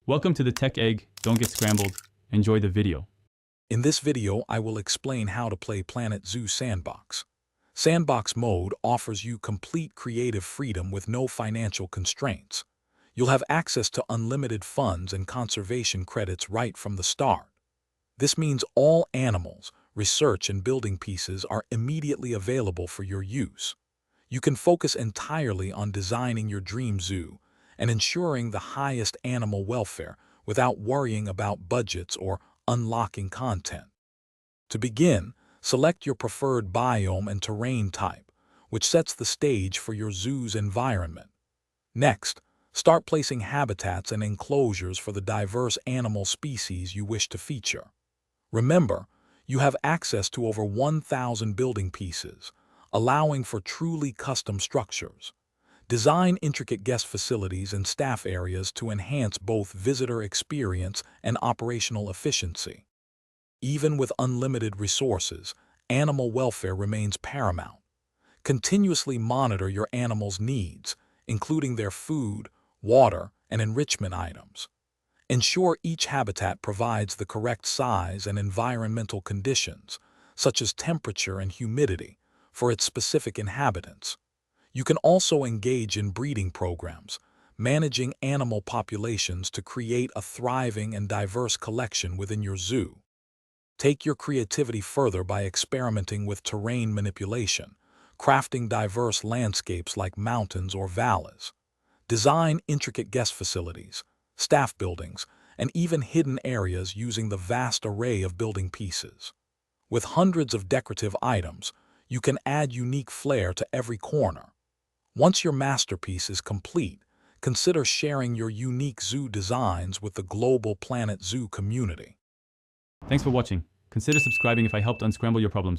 Welcome to the Tech Egg. Don't get scrambled. Enjoy the video. In this video, I will explain how to play Planet Zoo Sandbox. Sandbox mode offers you complete creative freedom with no financial constraints. You'll have access to unlimited funds and conservation credits right from the start. This means all animals, research, and building pieces are immediately available for your use. You can focus entirely on designing your dream zoo and ensuring the highest animal welfare without worrying about budgets or unlocking content. To begin, select your preferred biome and terrain type, which sets the stage for your zoo's environment. Next, start placing habitats and enclosures for the diverse animal species you wish to feature. Remember, you have access to over 1,000 building pieces, allowing for truly custom structures. Design intricate guest facilities and staff areas to enhance both visitor experience and operational efficiency. Even with unlimited resources, animal welfare remains paramount. Continuously monitor your animals' needs, including their food, water, and enrichment items. Ensure each habitat provides the correct size and environmental conditions, such as temperature and humidity, for its specific inhabitants. You can also engage in breeding programs, managing animal populations to create a thriving and diverse collection within your zoo. Take your creativity further by experimenting with terrain manipulation, crafting diverse landscapes like mountains or valleys. Design intricate guest facilities, staff buildings, and even hidden areas using the vast array of building pieces. With hundreds of decorative items, you can add unique flair to every corner. Once your masterpiece is complete, consider sharing your unique zoo designs with the global Planet Zoo community. Thanks for watching. Consider subscribing if I helped unscramble your problems.